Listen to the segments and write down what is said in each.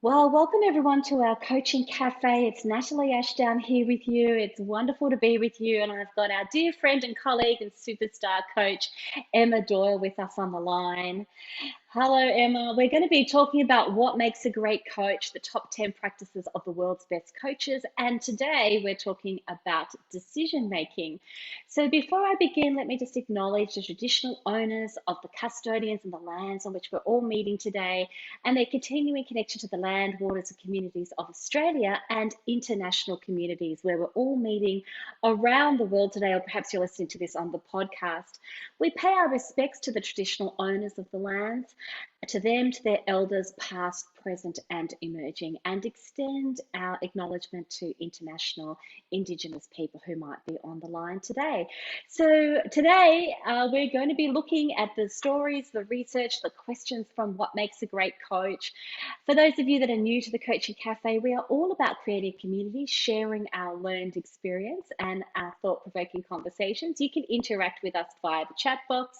Well, welcome everyone to our Coaching Cafe. It's Natalie Ashdown here with you. It's wonderful to be with you. And I've got our dear friend and colleague and superstar coach, Emma Doyle, with us on the line. Hello, Emma. We're going to be talking about what makes a great coach, the top 10 practices of the world's best coaches. And today we're talking about decision making. So, before I begin, let me just acknowledge the traditional owners of the custodians and the lands on which we're all meeting today and their continuing connection to the land, waters, and communities of Australia and international communities where we're all meeting around the world today, or perhaps you're listening to this on the podcast. We pay our respects to the traditional owners of the lands, to them, to their elders, past, present, and emerging, and extend our acknowledgement to international Indigenous people who might be on the line today. So, today we're going to be looking at the stories, the research, the questions from What Makes a Great Coach. For those of you that are new to the Coaching Cafe, we are all about creating a community, sharing our learned experience and our thought provoking conversations. You can interact with us via the chat box,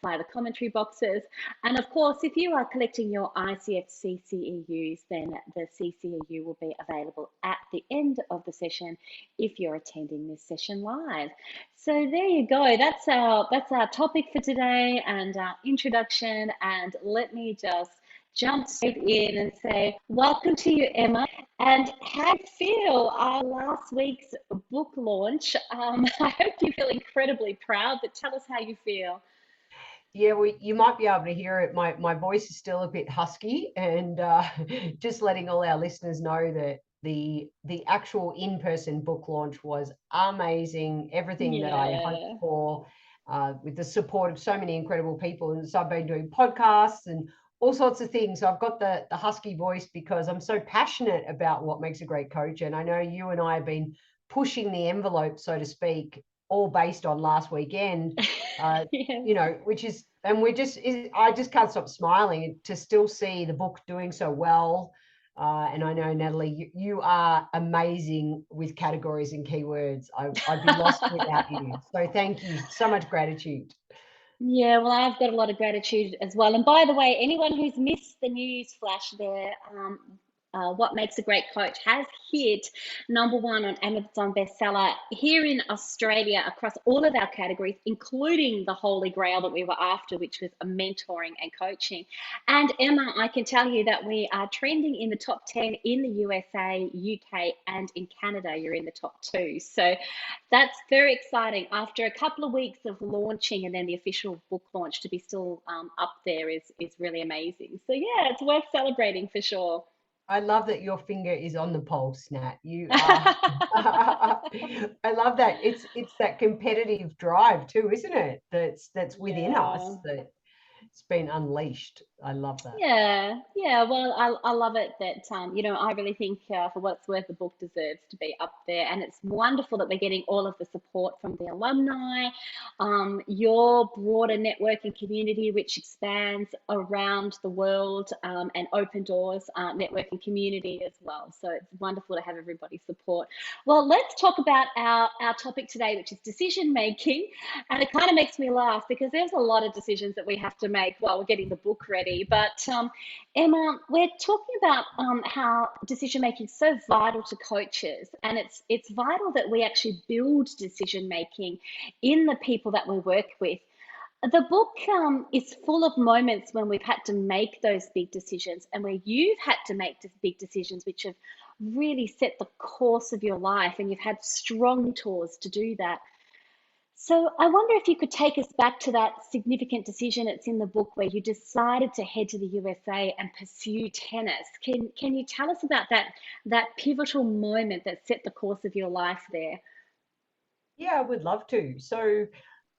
via the commentary boxes. And of course, if you are collecting your ICF CCEUs, then the CCEU will be available at the end of the session if you're attending this session live. So there you go. That's our topic for today and our introduction. And let me just jump straight in and say, welcome to you, Emma. And how do you feel last week's book launch? I hope you feel incredibly proud, but tell us how you feel. Yeah, you might be able to hear it. My voice is still a bit husky, and just letting all our listeners know that the actual in-person book launch was amazing. Everything that I hoped Yeah. for, with the support of so many incredible people. And so I've been doing podcasts and all sorts of things. So I've got the husky voice because I'm so passionate about what makes a great coach. And I know you and I have been pushing the envelope, so to speak, all based on last weekend. Yes. Which is, and I just can't stop smiling to still see the book doing so well. And I know, Natalie, you are amazing with categories and keywords. I'd be lost without you. So thank you. So much gratitude. Yeah, well, I've got a lot of gratitude as well. And by the way, anyone who's missed the news flash there, What Makes a Great Coach has hit #1 on Amazon bestseller here in Australia across all of our categories, including the holy grail that we were after, which was mentoring and coaching. And Emma, I can tell you that we are trending in the top 10 in the USA, UK, and in Canada. You're in the top two. So that's very exciting. After a couple of weeks of launching and then the official book launch to be still up there is really amazing. So yeah, it's worth celebrating for sure. I love that your finger is on the pulse, Nat. You are. I love that. It's that competitive drive too, isn't it? That's within Yeah. us, that it's been unleashed. I love that. Yeah, yeah. Well, I love it that I really think for what it's worth, the book deserves to be up there, and it's wonderful that we're getting all of the support from the alumni, your broader networking community, which expands around the world, and Open Doors networking community as well. So it's wonderful to have everybody's support. Well, let's talk about our topic today, which is decision making. And it kind of makes me laugh because there's a lot of decisions that we have to make while we're getting the book ready. But Emma, we're talking about how decision making is so vital to coaches, and it's vital that we actually build decision making in the people that we work with. The book is full of moments when we've had to make those big decisions, and where you've had to make big decisions which have really set the course of your life, and you've had strong mentors to do that. So I wonder if you could take us back to that significant decision. It's in the book where you decided to head to the USA and pursue tennis. Can you tell us about that pivotal moment that set the course of your life there? Yeah, I would love to. So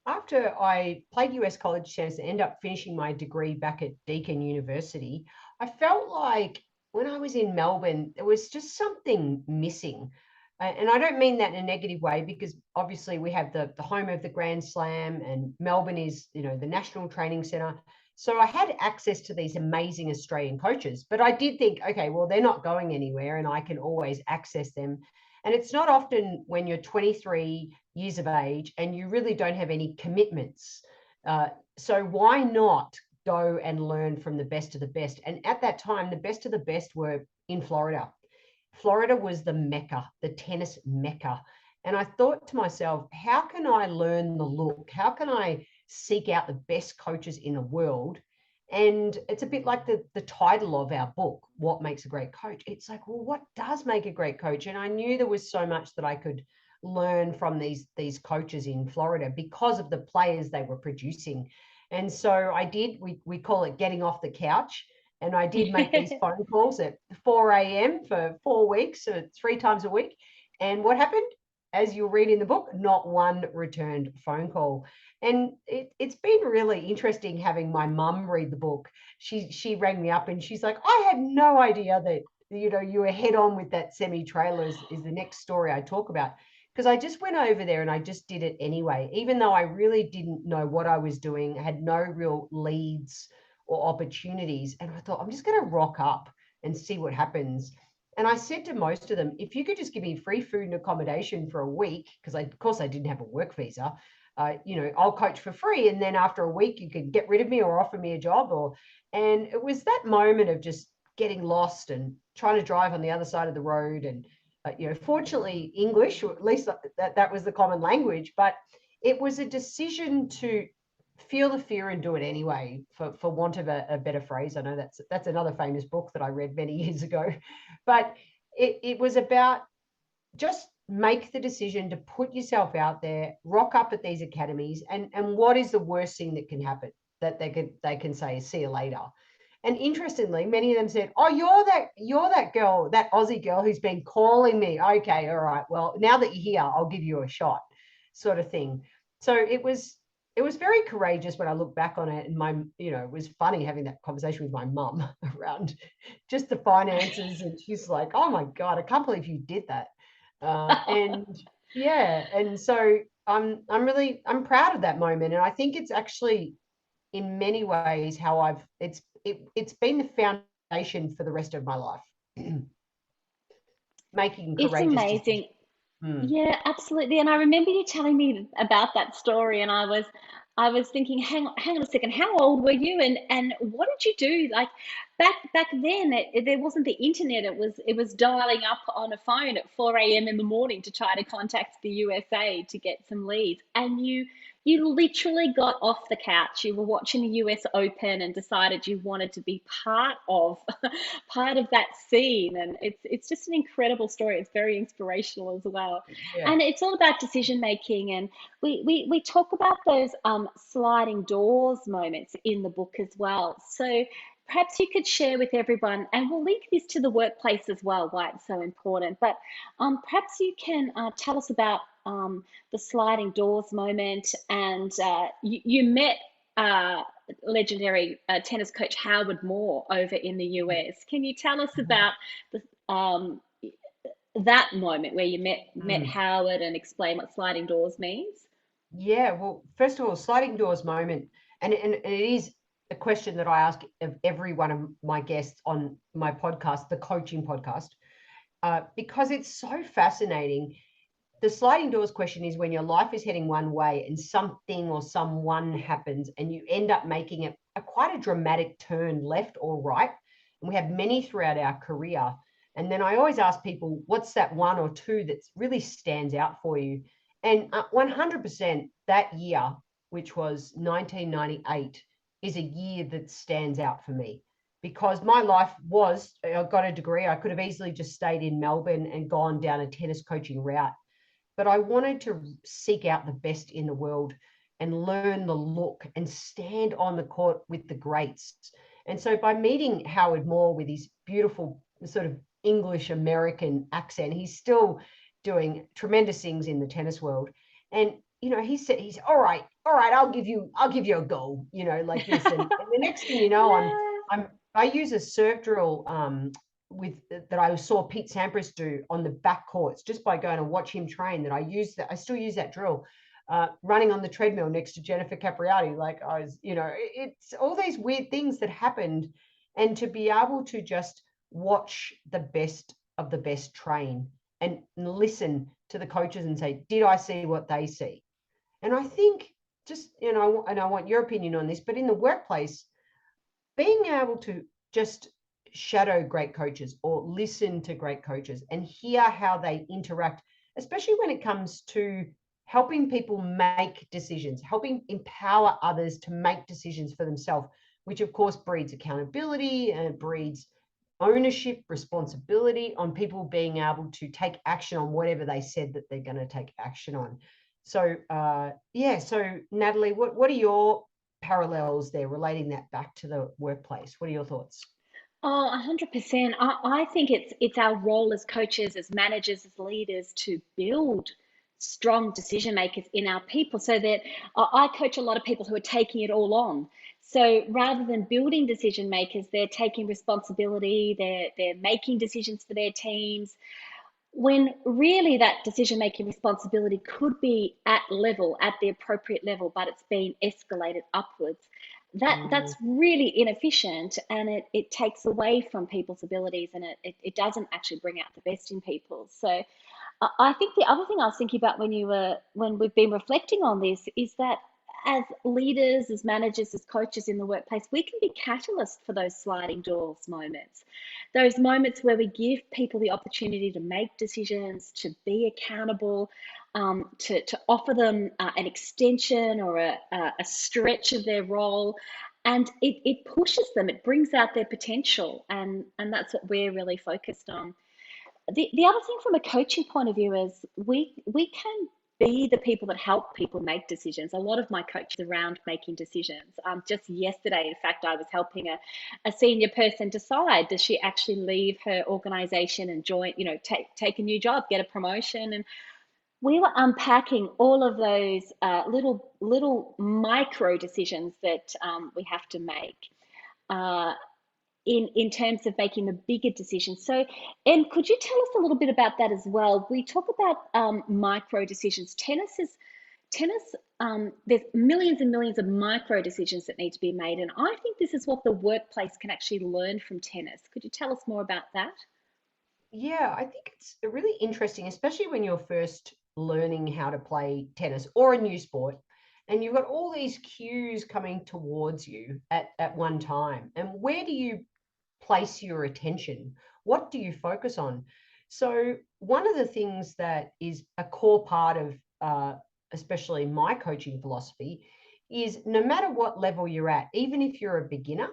after I played US college tennis and ended up finishing my degree back at Deakin University, I felt like when I was in Melbourne, there was just something missing. And I don't mean that in a negative way, because obviously we have the home of the Grand Slam, and Melbourne is, the national training center. So I had access to these amazing Australian coaches, but I did think, okay, well, they're not going anywhere and I can always access them. And it's not often when you're 23 years of age and you really don't have any commitments. So why not go and learn from the best of the best? And at that time, the best of the best were in Florida. Florida was the Mecca, the tennis Mecca. And I thought to myself, how can I learn the look? How can I seek out the best coaches in the world? And it's a bit like the title of our book, What Makes a Great Coach? It's like, well, what does make a great coach? And I knew there was so much that I could learn from these coaches in Florida because of the players they were producing. And so I did, we call it getting off the couch. And I did make these phone calls at 4 a.m. for 4 weeks, so 3 times a week. And what happened? As you'll read in the book, not one returned phone call. And it's been really interesting having my mum read the book. She rang me up and she's like, I had no idea that, you know, you were head on with that semi-trailer is the next story I talk about. Because I just went over there and I just did it anyway, even though I really didn't know what I was doing, had no real leads or opportunities. And I thought, I'm just going to rock up and see what happens. And I said to most of them, if you could just give me free food and accommodation for a week, because of course I didn't have a work visa, you know, I'll coach for free. And then after a week, you could get rid of me or offer me a job. And it was that moment of just getting lost and trying to drive on the other side of the road. And, you know, fortunately, English, or at least that was the common language, but it was a decision to feel the fear and do it anyway, for want of a better phrase. I know that's another famous book that I read many years ago, but it was about just make the decision to put yourself out there, rock up at these academies, and what is the worst thing that can happen? That they can say, see you later. And interestingly, many of them said, oh, you're that girl, that Aussie girl who's been calling me. Okay, all right, well, now that you're here, I'll give you a shot, sort of thing. So it was very courageous when I look back on it. And it was funny having that conversation with my mum around just the finances. And she's like, oh my God, I can't believe you did that. And yeah, and so I'm proud of that moment. And I think it's actually in many ways how it's been the foundation for the rest of my life. Making It's courageous decisions. amazing. Yeah, absolutely. And I remember you telling me about that story, and I was thinking, hang on a second, how old were you, and what did you do? Like back then, there wasn't the internet. It was dialing up on a phone at 4 a.m. in the morning to try to contact the USA to get some leads, and you literally got off the couch. You were watching the US Open and decided you wanted to be part of that scene. And it's just an incredible story. It's very inspirational as well. Yeah. And it's all about decision making. And we talk about those sliding doors moments in the book as well. So perhaps you could share with everyone, and we'll link this to the workplace as well, why it's so important. But perhaps you can tell us about the sliding doors moment, and you met legendary tennis coach Howard Moore over in the US. Can you tell us about that moment where you met Mm. Howard and explain what sliding doors means? Yeah, well, first of all, sliding doors moment, and it is a question that I ask of every one of my guests on my podcast, the coaching podcast, because it's so fascinating. The sliding doors question is when your life is heading one way and something or someone happens and you end up making it quite a dramatic turn left or right. And we have many throughout our career. And then I always ask people, what's that one or two that really stands out for you? And 100% that year, which was 1998, is a year that stands out for me because my life I got a degree. I could have easily just stayed in Melbourne and gone down a tennis coaching route, but I wanted to seek out the best in the world and learn the look and stand on the court with the greats. And so by meeting Howard Moore with his beautiful sort of English American accent, he's still doing tremendous things in the tennis world. And he said, he's all right, I'll give you a go, like this. And the next thing you know, Yeah. I use a serve drill with that I saw Pete Sampras do on the back courts just by going to watch him train. I still use that drill, running on the treadmill next to Jennifer Capriati. Like it's all these weird things that happened, and to be able to just watch the best of the best train and listen to the coaches and say, did I see what they see? And I think just, and I want your opinion on this, but in the workplace, being able to just shadow great coaches or listen to great coaches and hear how they interact, especially when it comes to helping people make decisions, helping empower others to make decisions for themselves, which of course breeds accountability and it breeds ownership, responsibility on people being able to take action on whatever they said that they're going to take action on. So, so Natalie, what are your parallels there relating that back to the workplace? What are your thoughts? Oh, 100%. I think it's our role as coaches, as managers, as leaders to build strong decision makers in our people so that I coach a lot of people who are taking it all on. So rather than building decision makers, they're taking responsibility, they're making decisions for their teams, when really that decision making responsibility could be at the appropriate level, but it's been escalated upwards. That's really inefficient, and it takes away from people's abilities, and it doesn't actually bring out the best in people. So I think the other thing I was thinking about when we've been reflecting on this is that as leaders, as managers, as coaches in the workplace, we can be catalysts for those sliding doors moments. Those moments where we give people the opportunity to make decisions, to be accountable, to offer them an extension or a stretch of their role. And it pushes them, it brings out their potential. And that's what we're really focused on. The other thing from a coaching point of view is we can be the people that help people make decisions. A lot of my coaches around making decisions. Just yesterday, in fact, I was helping a senior person decide, does she actually leave her organization and join, take a new job, get a promotion? And we were unpacking all of those little micro decisions that we have to make. Uh, in terms of making the bigger decisions. So, Em, could you tell us a little bit about that as well? We talk about micro decisions. Tennis. There's millions and millions of micro decisions that need to be made, and I think this is what the workplace can actually learn from tennis. Could you tell us more about that? Yeah, I think it's really interesting, especially when you're first learning how to play tennis or a new sport, and you've got all these cues coming towards you at one time. And where do you place your attention? What do you focus on? So, one of the things that is a core part of, especially my coaching philosophy, is no matter what level you're at, even if you're a beginner,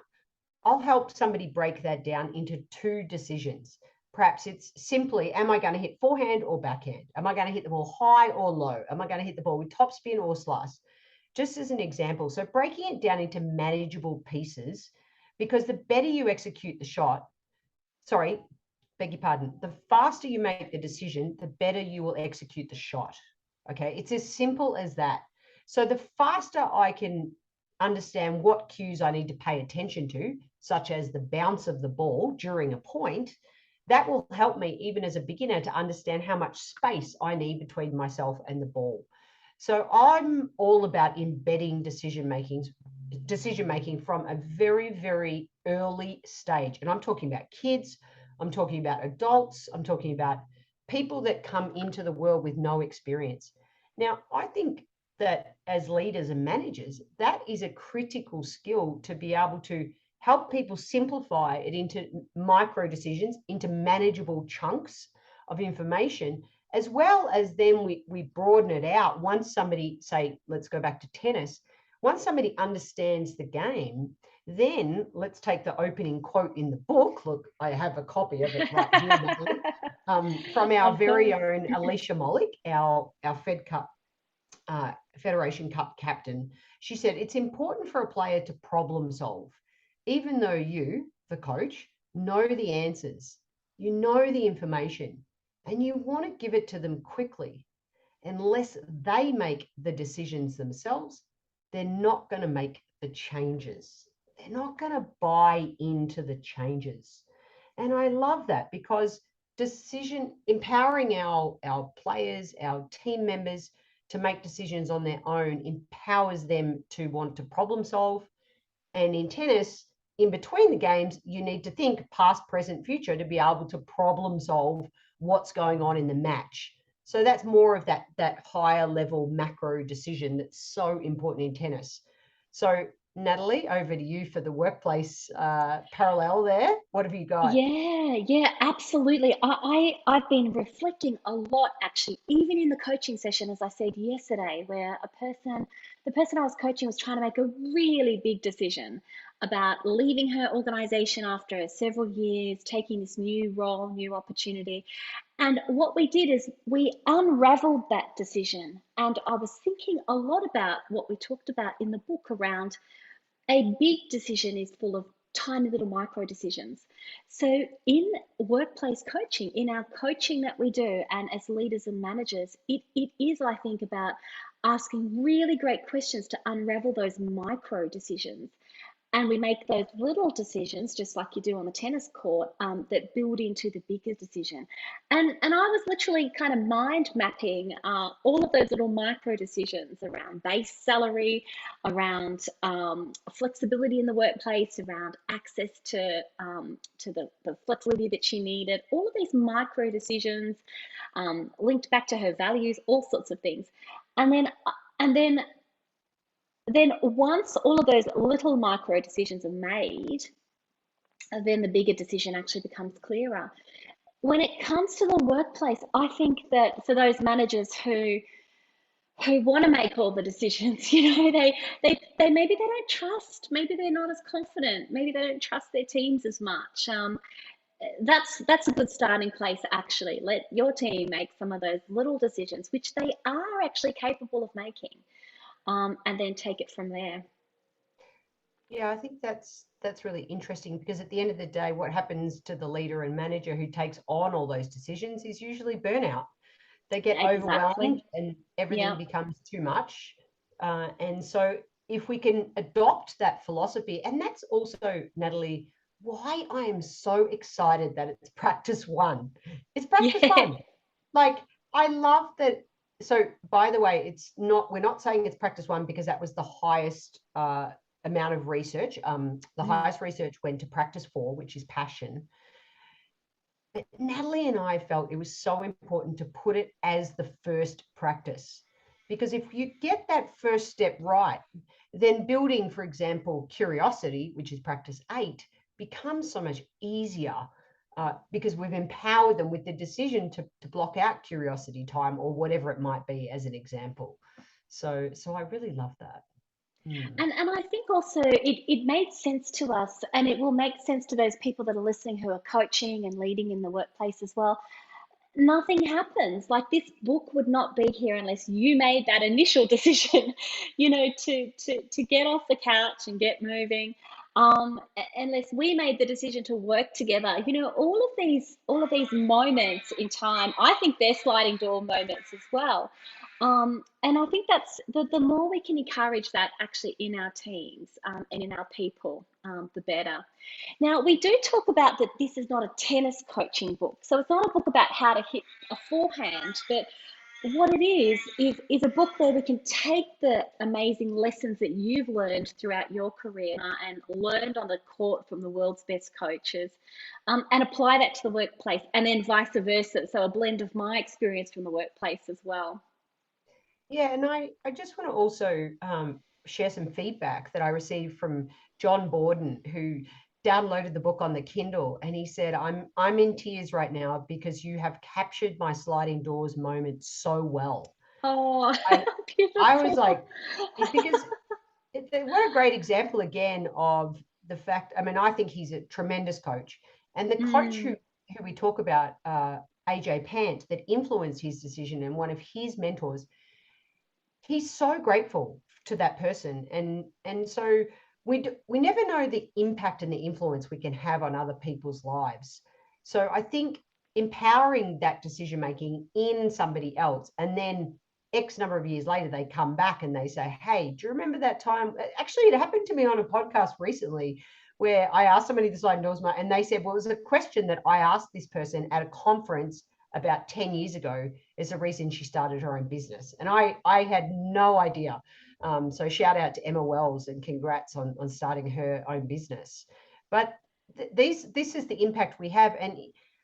I'll help somebody break that down into two decisions. Perhaps it's simply, am I going to hit forehand or backhand? Am I going to hit the ball high or low? Am I going to hit the ball with topspin or slice? Just as an example. So breaking it down into manageable pieces, because the better you execute the shot, sorry, beg your pardon, the faster you make the decision, the better you will execute the shot. Okay, it's as simple as that. So the faster I can understand what cues I need to pay attention to, such as the bounce of the ball during a point, that will help me, even as a beginner, to understand how much space I need between myself and the ball. So I'm all about embedding decision making from a very, very early stage. And I'm talking about kids, I'm talking about adults, I'm talking about people that come into the world with no experience. Now, I think that as leaders and managers, that is a critical skill to be able to help people simplify it into micro decisions, into manageable chunks of information, as well as then we broaden it out. Once somebody, say, let's go back to tennis, once somebody understands the game, then let's take the opening quote in the book. Look, I have a copy of it right here, from our Of very course. own Alicia Mollick, our Fed Cup Federation Cup captain. She said, it's important for a player to problem solve, even though you, the coach, know the answers, you know the information, and you want to give it to them quickly. Unless they make the decisions themselves, they're not going to make the changes. They're not going to buy into the changes. And I love that because empowering our players, our team members to make decisions on their own empowers them to want to problem solve. And in tennis, in between the games, you need to think past, present, future to be able to problem solve what's going on in the match. So that's more of that higher level macro decision that's so important in tennis. So Natalie, over to you for the workplace parallel there. What have you got? Yeah, absolutely. I've been reflecting a lot actually, even in the coaching session, as I said yesterday, where the person I was coaching was trying to make a really big decision about leaving her organization after several years, taking this new role, new opportunity. And what we did is we unraveled that decision. And I was thinking a lot about what we talked about in the book around a big decision is full of tiny little micro decisions. So, in workplace coaching, in our coaching that we do, and as leaders and managers, it is, I think, about asking really great questions to unravel those micro decisions, and we make those little decisions, just like you do on the tennis court, that build into the bigger decision. And I was literally kind of mind mapping all of those little micro decisions around base salary, around flexibility in the workplace, around access to the flexibility that she needed, all of these micro decisions linked back to her values, all sorts of things. And then and then once all of those little micro decisions are made, then the bigger decision actually becomes clearer. When it comes to the workplace, I think that for those managers who want to make all the decisions, they maybe they don't trust, maybe they're not as confident, maybe they don't trust their teams as much. That's a good starting place actually. Let your team make some of those little decisions, which they are actually capable of making, and then take it from there. Yeah, I think that's really interesting because at the end of the day, what happens to the leader and manager who takes on all those decisions is usually burnout. They get overwhelmed Exactly. and everything Yeah. becomes too much. And so if we can adopt that philosophy, and that's also, Natalie, why I am so excited that it's practice one. It's practice Yeah. one. Like, I love that. So, by the way, we're not saying it's practice one because that was the highest amount of research. The Mm. highest research went to practice four, which is passion. But Natalie and I felt it was so important to put it as the first practice. Because if you get that first step right, then building, for example, curiosity, which is practice eight, becomes so much easier because we've empowered them with the decision to block out curiosity time or whatever it might be as an example. So I really love that. Mm. And I think also it made sense to us, and it will make sense to those people that are listening who are coaching and leading in the workplace as well. Nothing happens. Like, this book would not be here unless you made that initial decision, to get off the couch and get moving. Unless we made the decision to work together, all of these moments in time, I think they're sliding door moments as well. And I think that's the more we can encourage that actually in our teams, and in our people, the better. Now, we do talk about that this is not a tennis coaching book. So it's not a book about how to hit a forehand, but what it is a book where we can take the amazing lessons that you've learned throughout your career, and learned on the court from the world's best coaches, and apply that to the workplace, and then vice versa. So a blend of my experience from the workplace as well. Yeah, and I just want to also share some feedback that I received from John Borden, who downloaded the book on the Kindle, and he said, I'm in tears right now because you have captured my sliding doors moment so well. Oh, I I was beautiful. like, because what a great example again of the fact. I mean, I think he's a tremendous coach, and the coach Mm. who we talk about, AJ Pant, that influenced his decision, and one of his mentors, he's so grateful to that person, and so we never know the impact and the influence we can have on other people's lives. So I think empowering that decision making in somebody else, and then X number of years later they come back and they say, hey, do you remember that time? Actually, it happened to me on a podcast recently where I asked somebody this sliding doors, and they said, well, it was a question that I asked this person at a conference about 10 years ago is the reason she started her own business. And I had no idea. So shout out to Emma Wells and congrats on starting her own business. But this is the impact we have. And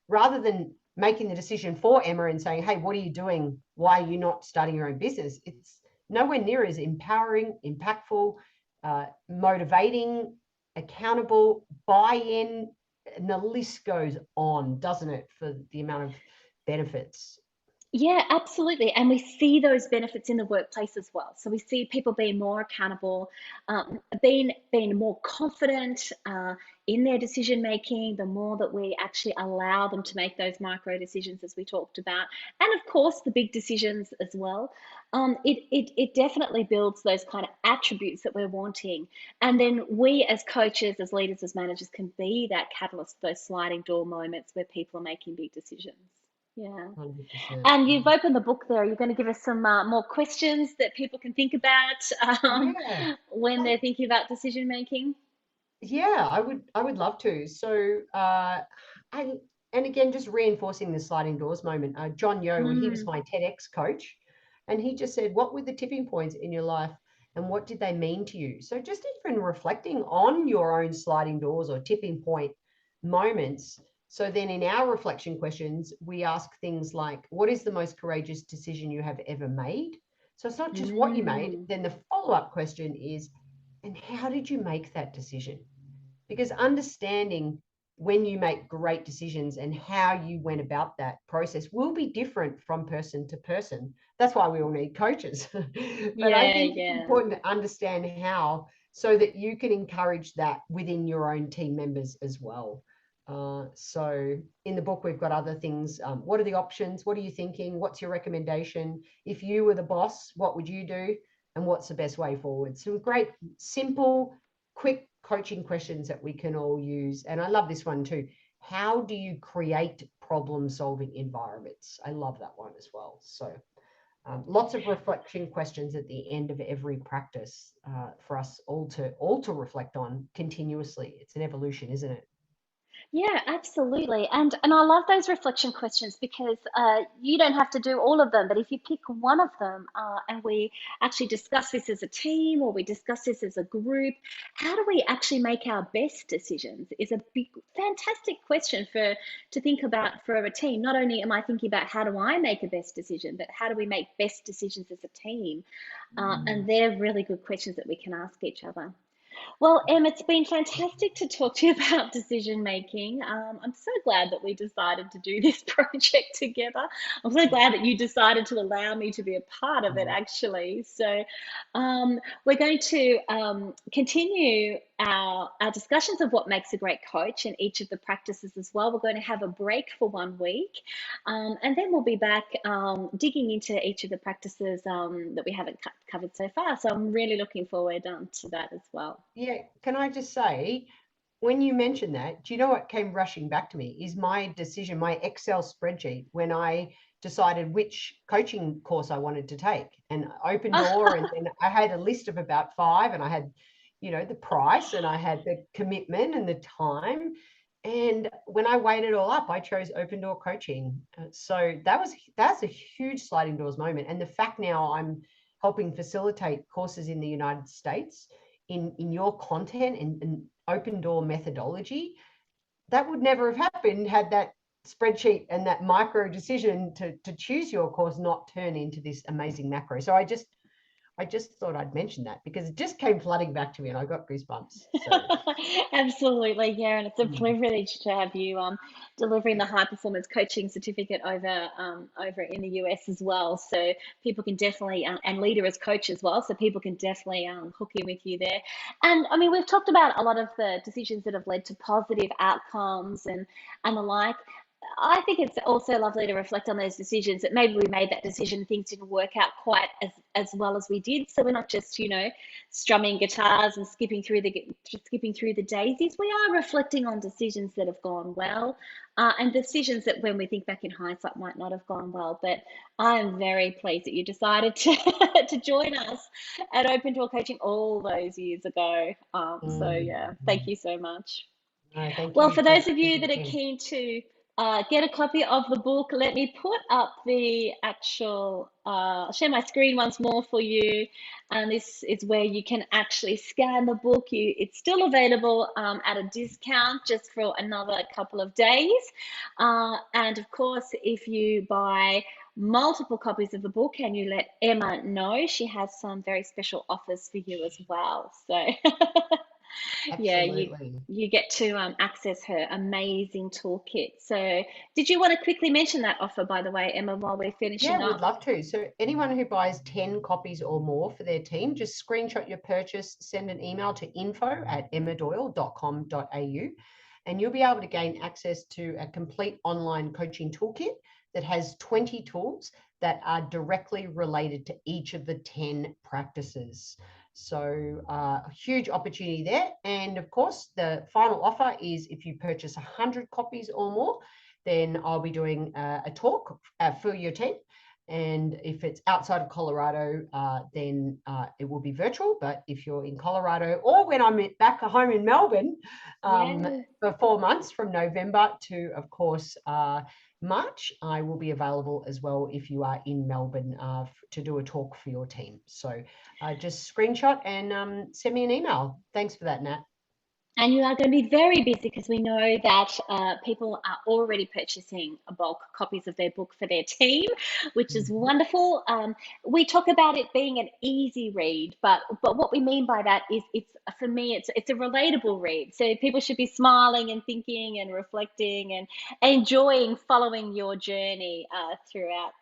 rather than making the decision for Emma and saying, hey, what are you doing? Why are you not starting your own business? It's nowhere near as empowering, impactful. motivating, accountable, buy-in, and the list goes on, doesn't it, for the amount of benefits? Yeah, absolutely. And we see those benefits in the workplace as well. So we see people being more accountable, being more confident in their decision making, the more that we actually allow them to make those micro decisions as we talked about. And of course, the big decisions as well. It definitely builds those kind of attributes that we're wanting. And then we as coaches, as leaders, as managers can be that catalyst, those sliding door moments where people are making big decisions. Yeah. 100%. And you've opened the book there. You're going to give us some more questions that people can think about Yeah. when they're thinking about decision making. Yeah, I would love to. So I and again just reinforcing the sliding doors moment. John Yo, he was Mm, my TEDx coach, and he just said, "What were the tipping points in your life, and what did they mean to you?" So just even reflecting on your own sliding doors or tipping point moments. So then in our reflection questions, we ask things like, "What is the most courageous decision you have ever made?" So it's not just what you made. mm, Then the follow-up question is, and how did you make that decision? Because understanding when you make great decisions and how you went about that process will be different from person to person. That's why we all need coaches. But I yeah, think it's yeah. important to understand how, so that you can encourage that within your own team members as well. So in the book, we've got other things. What are the options? What are you thinking? What's your recommendation? If you were the boss, what would you do? And what's the best way forward? Some great, simple, quick coaching questions that we can all use. And I love this one too. How do you create problem solving environments? I love that one as well. So lots of reflection questions at the end of every practice for us all to reflect on continuously. It's an evolution, isn't it? Yeah, absolutely. And I love those reflection questions because you don't have to do all of them, but if you pick one of them and we actually discuss this as a team or we discuss this as a group, how do we actually make our best decisions is a big, fantastic question for to think about for a team. Not only am I thinking about how do I make a best decision, but how do we make best decisions as a team? And they're really good questions that we can ask each other. Well, Em, it's been fantastic to talk to you about decision making. I'm so glad that we decided to do this project together. I'm so glad that you decided to allow me to be a part of it, Mm. actually. So, we're going to continue our discussions of what makes a great coach in each of the practices as well. We're going to have a break for 1 week, and then we'll be back digging into each of the practices that we haven't covered so far. So, I'm really looking forward to that as well. Yeah, can I just say, when you mentioned that, do you know what came rushing back to me is my decision, my Excel spreadsheet, when I decided which coaching course I wanted to take, and open door. And then I had a list of about five, and I had, the price, and I had the commitment and the time. And when I weighed it all up, I chose open door coaching. So that's a huge sliding doors moment. And the fact now I'm helping facilitate courses in the United States in your content and open door methodology, that would never have happened had that spreadsheet and that micro decision to choose your course not turn into this amazing macro. So I just thought I'd mention that because it just came flooding back to me and I got goosebumps. So Absolutely, yeah, and it's a mm, privilege to have you delivering the high performance coaching certificate over in the US as well. So people can definitely and leader as coach as well. So people can definitely hook in with you there. And I mean, we've talked about a lot of the decisions that have led to positive outcomes and the like. I think it's also lovely to reflect on those decisions that maybe we made that decision, things didn't work out quite as well as we did. So we're not just, strumming guitars and skipping through the daisies. We are reflecting on decisions that have gone well, and decisions that when we think back in hindsight might not have gone well. But I am very pleased that you decided to to join us at Open Door Coaching all those years ago. So mm, yeah, thank mm. you so much. No, thank Well, you for for those of you that are again. keen to get a copy of the book, let me put up the actual, share my screen once more for you. And this is where you can actually scan the book. It's still available at a discount just for another couple of days. And of course, if you buy multiple copies of the book and you let Emma know, she has some very special offers for you as well. So yeah, Absolutely. you get to access her amazing toolkit. So did you want to quickly mention that offer, by the way, Emma, while we're Yeah, finishing would up? love to. So anyone who buys 10 copies or more for their team, just screenshot your purchase, send an email to info@emmadoyle.com.au, and you'll be able to gain access to a complete online coaching toolkit that has 20 tools that are directly related to each of the 10 practices. So a huge opportunity there. And of course, the final offer is if you purchase 100 copies or more, then I'll be doing a talk for your team. And if it's outside of Colorado, then it will be virtual. But if you're in Colorado or when I'm back home in Melbourne Yeah. for 4 months from November to, of course, March, I will be available as well if you are in Melbourne to do a talk for your team. So just screenshot and send me an email. Thanks for that, Nat. And you are going to be very busy because we know that people are already purchasing bulk copies of their book for their team, which is Mhm. wonderful. We talk about it being an easy read, but what we mean by that is it's for me it's a relatable read. So people should be smiling and thinking and reflecting and enjoying following your journey throughout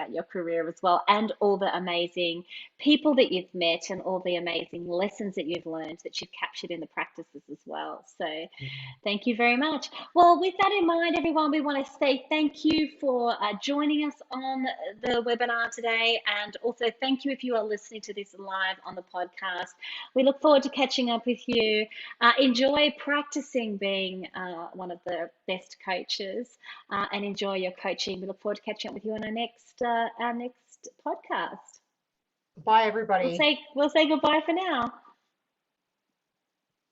your career as well, and all the amazing people that you've met and all the amazing lessons that you've learned that you've captured in the practices as well. So thank you very much. Well, with that in mind, everyone, we want to say thank you for joining us on the webinar today. And also thank you if you are listening to this live on the podcast. We look forward to catching up with you. Enjoy practicing being one of the best coaches and enjoy your coaching. We look forward to catching up with you on our next podcast. Bye, We'll everybody. say goodbye for now.